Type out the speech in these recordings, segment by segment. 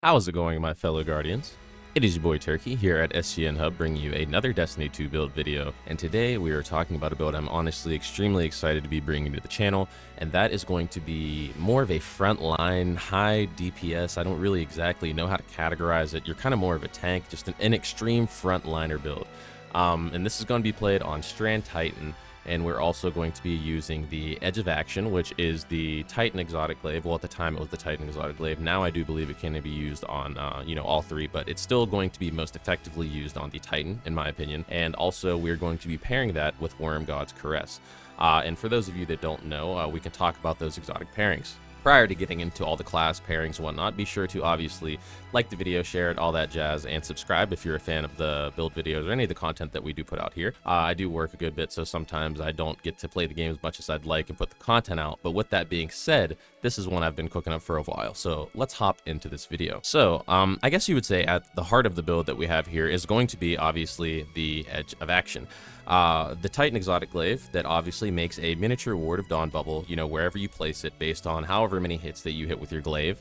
How's it going, my fellow Guardians? It is your boy Turkey here at SGN Hub, bringing you another Destiny 2 build video, and today we are talking about a build I'm honestly extremely excited to be bringing to the channel, and that is going to be more of a frontline, high DPS. I don't really exactly know how to categorize it. You're kind of more of a tank, just an extreme frontliner build. And this is going to be played on Strand Titan, and we're also going to be using the Edge of Action, which is the Titan exotic glaive. Well, at the time it was the Titan exotic glaive. Now I do believe it can be used on, all three, but it's still going to be most effectively used on the Titan, in my opinion. And also we're going to be pairing that with Wormgod's Caress. And for those of you that don't know, we can talk about those exotic pairings. Prior to getting into all the class pairings and whatnot, be sure to obviously like the video, share it, all that jazz, and subscribe if you're a fan of the build videos or any of the content that we do put out here. I do work a good bit, so sometimes I don't get to play the game as much as I'd like and put the content out. But with that being said, this is one I've been cooking up for a while, so let's hop into this video. So, I guess you would say at the heart of the build that we have here is going to be obviously the Edge of Action. The Titan exotic glaive that obviously makes a miniature ward of dawn bubble, wherever you place it based on however many hits that you hit with your glaive.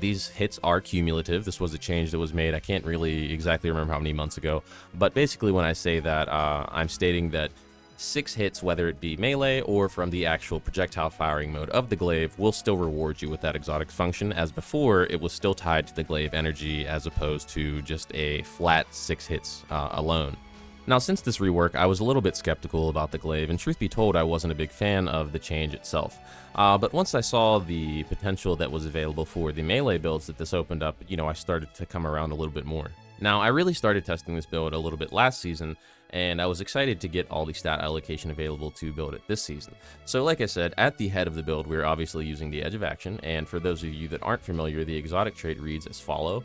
These hits are cumulative. This was a change that was made, I can't really exactly remember how many months ago, but basically when I say that, I'm stating that 6 hits, whether it be melee or from the actual projectile firing mode of the glaive, will still reward you with that exotic function, as before it was still tied to the glaive energy as opposed to just a flat 6 hits alone. Now, since this rework, I was a little bit skeptical about the glaive, and truth be told, I wasn't a big fan of the change itself. But once I saw the potential that was available for the melee builds that this opened up, I started to come around a little bit more. Now, I really started testing this build a little bit last season, and I was excited to get all the stat allocation available to build it this season. So like I said, at the head of the build, we're obviously using the Edge of Action, and for those of you that aren't familiar, the exotic trait reads as follow.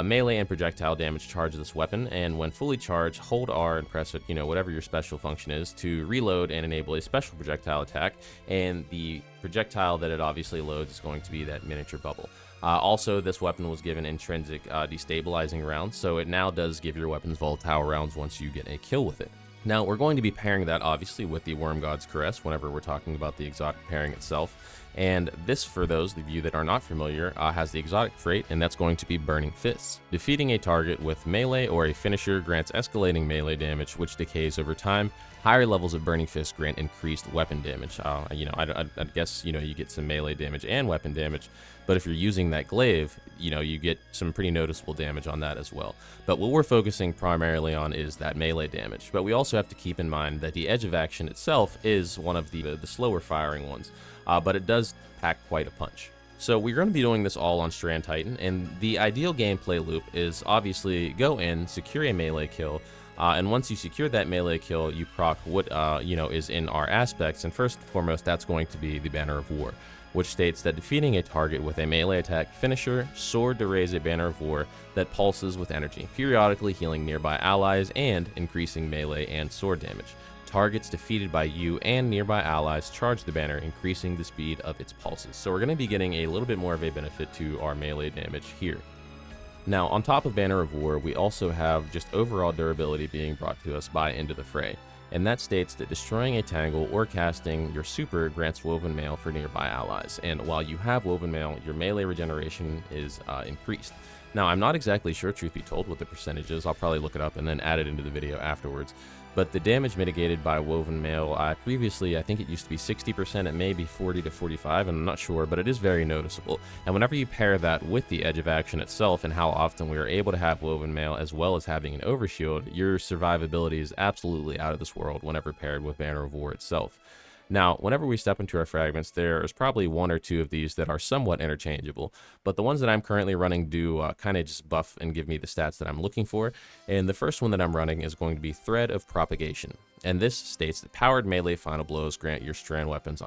Melee and projectile damage charge this weapon, and when fully charged, hold R and press it, whatever your special function is, to reload and enable a special projectile attack, and the projectile that it obviously loads is going to be that miniature bubble. Also, this weapon was given intrinsic destabilizing rounds, so it now does give your weapons volatile rounds once you get a kill with it. Now, we're going to be pairing that obviously with the Wormgod's Caress whenever we're talking about the exotic pairing itself. And this, for those of you that are not familiar, has the exotic trait, and that's going to be Burning Fists. Defeating a target with melee or a finisher grants escalating melee damage, which decays over time. Higher levels of Burning Fists grant increased weapon damage. I guess, you get some melee damage and weapon damage, but if you're using that glaive, you get some pretty noticeable damage on that as well. But what we're focusing primarily on is that melee damage. But we also have to keep in mind that the Edge of Action itself is one of the slower firing ones, but it does pack quite a punch. So we're going to be doing this all on Strand Titan, and the ideal gameplay loop is obviously go in, secure a melee kill, and once you secure that melee kill, you proc what is in our aspects, and first and foremost, that's going to be the Banner of War, which states that defeating a target with a melee attack finisher, sword to raise a Banner of War that pulses with energy, periodically healing nearby allies and increasing melee and sword damage. Targets defeated by you and nearby allies charge the banner, increasing the speed of its pulses. So we're going to be getting a little bit more of a benefit to our melee damage here. Now, on top of Banner of War, we also have just overall durability being brought to us by Into the Fray, and that states that destroying a tangle or casting your super grants Woven Mail for nearby allies, and while you have Woven Mail, your melee regeneration is increased. Now, I'm not exactly sure, truth be told, what the percentage is. I'll probably look it up and then add it into the video afterwards. But the damage mitigated by Woven Mail, previously I think it used to be 60%, it may be 40 to 45, and I'm not sure, but it is very noticeable. And whenever you pair that with the Edge of Action itself and how often we are able to have Woven Mail as well as having an overshield, your survivability is absolutely out of this world whenever paired with Banner of War itself. Now, whenever we step into our fragments, there's probably 1 or 2 of these that are somewhat interchangeable, but the ones that I'm currently running do kind of just buff and give me the stats that I'm looking for, and the first one that I'm running is going to be Thread of Propagation, and this states that powered melee final blows grant your strand weapons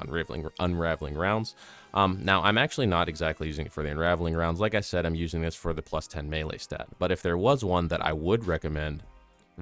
unraveling rounds. Now, I'm actually not exactly using it for the unraveling rounds. Like I said, I'm using this for the plus 10 melee stat, but if there was one that I would recommend,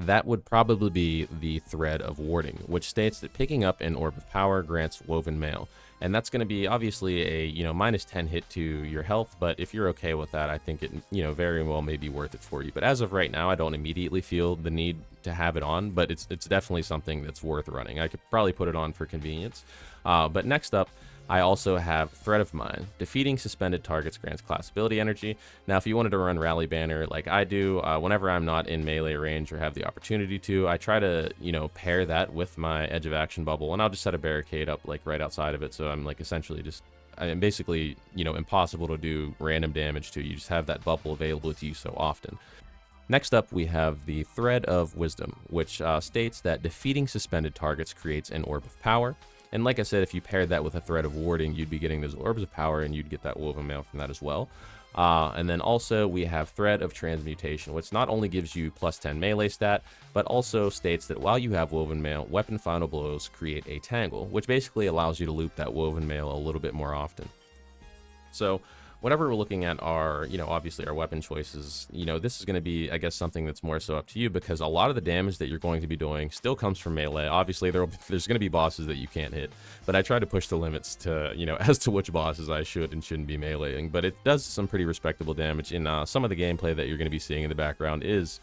that would probably be the Thread of Warding, which states that picking up an Orb of Power grants Woven Mail. And that's going to be obviously a, minus 10 hit to your health, but if you're okay with that, I think it, very well may be worth it for you. But as of right now, I don't immediately feel the need to have it on, but it's definitely something that's worth running. I could probably put it on for convenience. But next up, I also have Threat of Mine. Defeating suspended targets grants class ability energy. Now, if you wanted to run Rally Banner like I do, whenever I'm not in melee range or have the opportunity to, I try to, pair that with my Edge of Action bubble, and I'll just set a barricade up like right outside of it, so I'm like essentially just, I'm basically, impossible to do random damage to. You just have that bubble available to you so often. Next up, we have the Thread of Wisdom, which states that defeating suspended targets creates an Orb of Power. And like I said, if you paired that with a Thread of Warding, you'd be getting those Orbs of Power, and you'd get that Woven Mail from that as well. And then also we have Thread of Transmutation, which not only gives you plus 10 melee stat, but also states that while you have Woven Mail, Weapon Final Blows create a Tangle, which basically allows you to loop that Woven Mail a little bit more often. So whenever we're looking at our, obviously our weapon choices, this is going to be, I guess, something that's more so up to you, because a lot of the damage that you're going to be doing still comes from melee. Obviously, there's going to be bosses that you can't hit, but I try to push the limits to, as to which bosses I should and shouldn't be meleeing, but it does some pretty respectable damage. In some of the gameplay that you're going to be seeing in the background is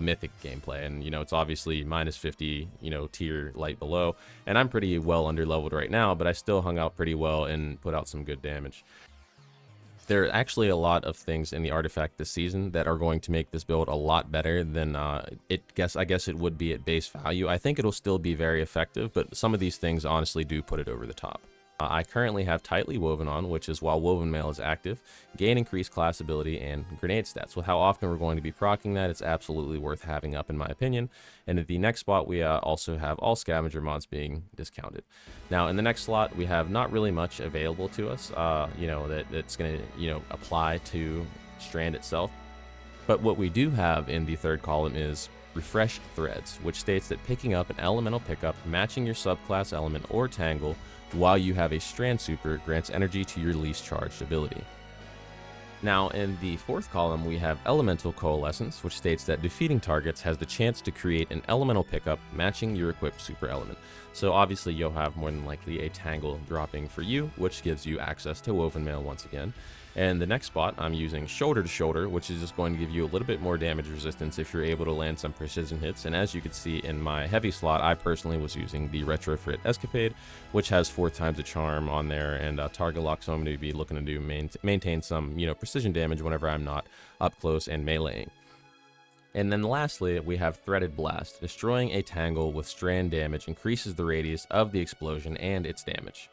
mythic gameplay, and it's obviously minus 50 tier light below, and I'm pretty well under leveled right now, but I still hung out pretty well and put out some good damage. There are actually a lot of things in the artifact this season that are going to make this build a lot better than I guess it would be at base value. I think it'll still be very effective, but some of these things honestly do put it over the top. I currently have Tightly Woven on, which is while Woven Mail is active, gain increased class ability and grenade stats. With how often we're going to be proccing that, it's absolutely worth having up in my opinion. And at the next spot, we also have all scavenger mods being discounted. Now in the next slot, we have not really much available to us, that's going to, apply to Strand itself. But what we do have in the third column is Refresh Threads, which states that picking up an elemental pickup matching your subclass element or tangle while you have a Strand super grants energy to your least charged ability. Now in the fourth column, we have Elemental Coalescence, which states that defeating targets has the chance to create an elemental pickup matching your equipped super element. So obviously you'll have more than likely a Tangle dropping for you, which gives you access to Woven Mail once again. And the next spot, I'm using Shoulder to Shoulder, which is just going to give you a little bit more damage resistance if you're able to land some precision hits. And as you can see in my heavy slot, I personally was using the Retrofit Escapade, which has 4 times the charm on there, and target lock, so I'm going to be looking to do maintain some, precision damage whenever I'm not up close and meleeing. And then lastly, we have Threaded Blast. Destroying a Tangle with Strand damage increases the radius of the explosion and its damage.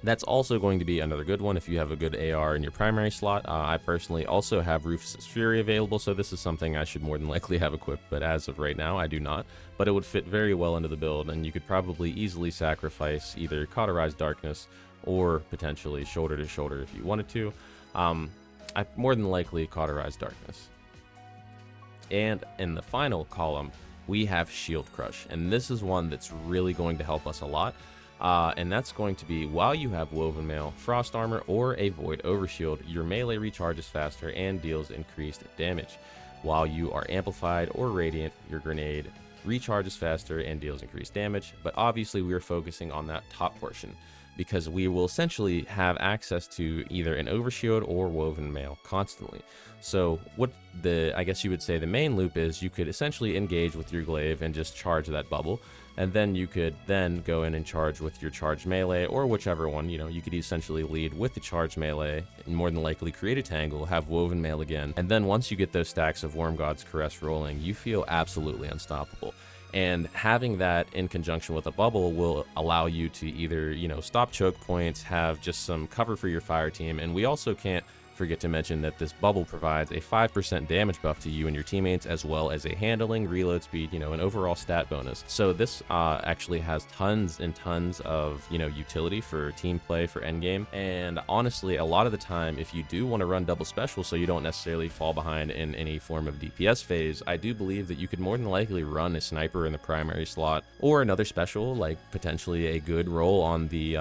That's also going to be another good one if you have a good AR in your primary slot. I personally also have Rufus's Fury available, so this is something I should more than likely have equipped, but as of right now, I do not. But it would fit very well into the build, and you could probably easily sacrifice either Cauterized Darkness or potentially Shoulder to Shoulder if you wanted to. I more than likely Cauterized Darkness. And in the final column, we have Shield Crush, and this is one that's really going to help us a lot. And that's going to be while you have Woven Mail, Frost Armor, or a Void Overshield, your melee recharges faster and deals increased damage. While you are Amplified or Radiant, your grenade recharges faster and deals increased damage. But obviously we are focusing on that top portion, because we will essentially have access to either an Overshield or Woven Mail constantly. So what I guess you would say the main loop is, you could essentially engage with your Glaive and just charge that bubble, and then you could then go in and charge with your charged melee, or whichever one, you could essentially lead with the charged melee and more than likely create a Tangle, have Woven Mail again, and then once you get those stacks of Worm God's Caress rolling, you feel absolutely unstoppable. And having that in conjunction with a bubble will allow you to either, stop choke points, have just some cover for your fire team, and we also can't forget to mention that this bubble provides a 5% damage buff to you and your teammates, as well as a handling, reload speed, an overall stat bonus. So this actually has tons and tons of, utility for team play, for endgame. And honestly, a lot of the time, if you do want to run double special so you don't necessarily fall behind in any form of DPS phase, I do believe that you could more than likely run a sniper in the primary slot, or another special, like potentially a good roll on the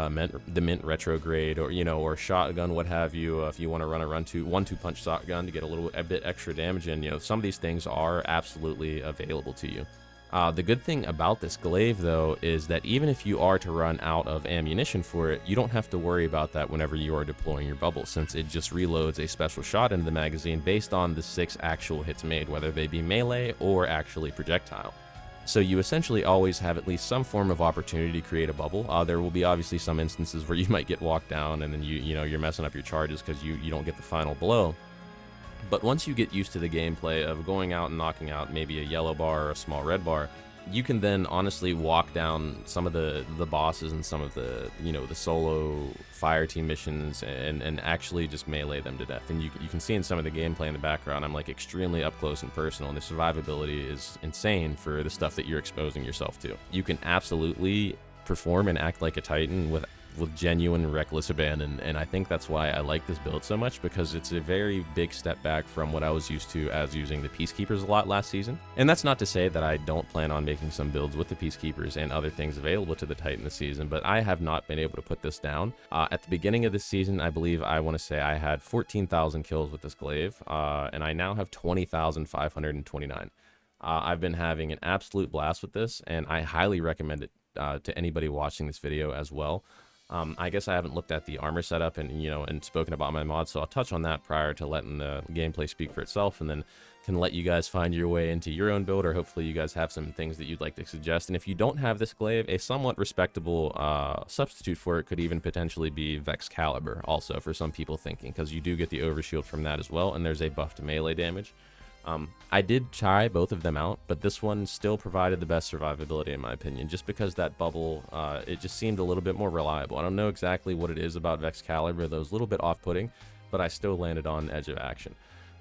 Mint Retrograde, or, or shotgun, what have you, if you want to run a 1-2 punch shotgun to get a bit extra damage in. Some of these things are absolutely available to you. The good thing about this Glaive, though, is that even if you are to run out of ammunition for it, you don't have to worry about that whenever you are deploying your bubble, since it just reloads a special shot into the magazine based on the 6 actual hits made, whether they be melee or actually projectile. So you essentially always have at least some form of opportunity to create a bubble. There will be obviously some instances where you might get walked down and then you're messing up your charges because you don't get the final blow. But once you get used to the gameplay of going out and knocking out maybe a yellow bar or a small red bar, you can then honestly walk down some of the bosses and some of the the solo fire team missions and actually just melee them to death. And you can see in some of the gameplay in the background, I'm like extremely up close and personal, and the survivability is insane for the stuff that you're exposing yourself to. You can absolutely perform and act like a Titan with genuine reckless abandon, and I think that's why I like this build so much, because it's a very big step back from what I was used to as using the Peacekeepers a lot last season. And that's not to say that I don't plan on making some builds with the Peacekeepers and other things available to the Titan this season, but I have not been able to put this down. At the beginning of this season, I believe I want to say I had 14,000 kills with this Glaive, and I now have 20,529. I've been having an absolute blast with this, and I highly recommend it to anybody watching this video as well. I guess I haven't looked at the armor setup and spoken about my mods, so I'll touch on that prior to letting the gameplay speak for itself, and then can let you guys find your way into your own build, or hopefully you guys have some things that you'd like to suggest. And if you don't have this Glaive, a somewhat respectable substitute for it could even potentially be Vexcalibur, also for some people thinking, because you do get the overshield from that as well, and there's a buff to melee damage. I did try both of them out, but this one still provided the best survivability in my opinion, just because that bubble, it just seemed a little bit more reliable. I don't know exactly what it is about Vexcalibur that was a little bit off-putting, but I still landed on edge of action.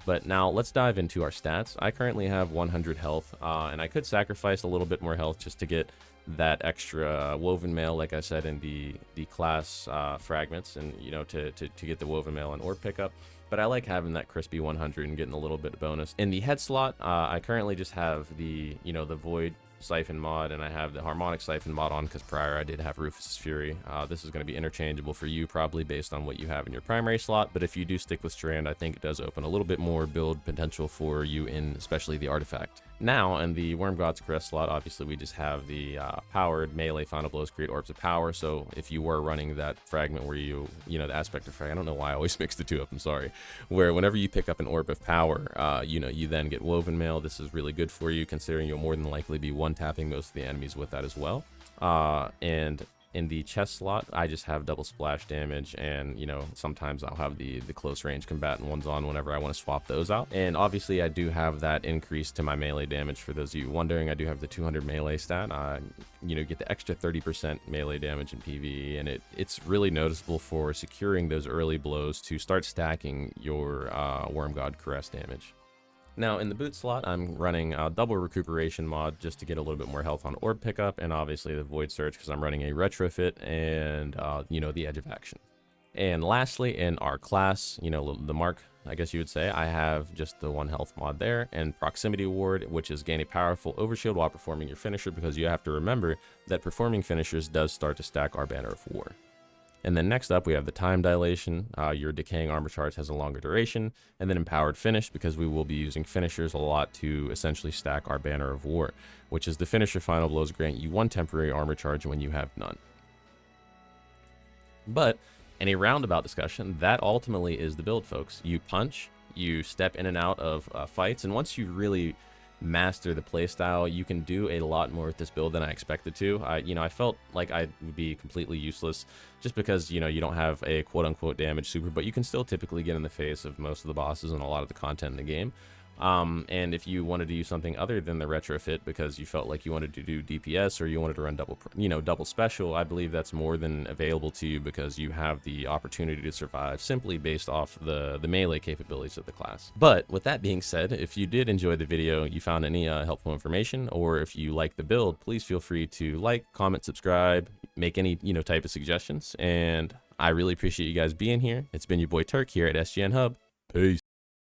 But now let's dive into our stats. I currently have 100 health, and I could sacrifice a little bit more health just to get that extra woven mail, like I said, in the class fragments, and to get the woven mail and orb pickup. But I like having that crispy 100 and getting a little bit of bonus. In the head slot, I currently just have the the Void Siphon mod, and I have the Harmonic Siphon mod on because prior I did have Rufus's Fury. This is going to be interchangeable for you, probably based on what you have in your primary slot, but if you do stick with Strand, I think it does open a little bit more build potential for you in especially the artifact. Now, in the Worm God's Caress slot, obviously we just have the powered melee final blows create orbs of power, so if you were running that fragment where the aspect of fragment, I don't know why I always mix the two up, I'm sorry, where whenever you pick up an orb of power, you then get woven mail. This is really good for you, considering you'll more than likely be one-tapping most of the enemies with that as well. And in the chest slot, I just have double splash damage, and sometimes I'll have the close range combatant ones on whenever I want to swap those out. And obviously I do have that increase to my melee damage. For those of you wondering, I do have the 200 melee stat. Get the extra 30% melee damage in PvE, and it's really noticeable for securing those early blows to start stacking your Worm God Caress damage. Now, in the boot slot, I'm running a double recuperation mod just to get a little bit more health on orb pickup, and obviously the void search because I'm running a retrofit and, the edge of action. And lastly, in our class, the mark, I guess you would say, I have just the 1 health mod there, and proximity ward, which is gain a powerful overshield while performing your finisher, because you have to remember that performing finishers does start to stack our Banner of War. And then next up, we have the time dilation. Your decaying armor charge has a longer duration, and then empowered finish, because we will be using finishers a lot to essentially stack our Banner of War, which is the finisher final blows grant you 1 temporary armor charge when you have none. But in a roundabout discussion, that ultimately is the build, folks. You punch, you step in and out of fights, and once you really master the playstyle, you can do a lot more with this build than I expected to. I felt like I would be completely useless just because you don't have a quote-unquote damage super, but you can still typically get in the face of most of the bosses and a lot of the content in the game. And if you wanted to use something other than the retrofit because you felt like you wanted to do DPS or you wanted to run double special, I believe that's more than available to you because you have the opportunity to survive simply based off the melee capabilities of the class. But with that being said, if you did enjoy the video, you found any helpful information, or if you like the build, please feel free to like, comment, subscribe, make any type of suggestions, and I really appreciate you guys being here. It's been your boy Turk here at SGN Hub. Peace.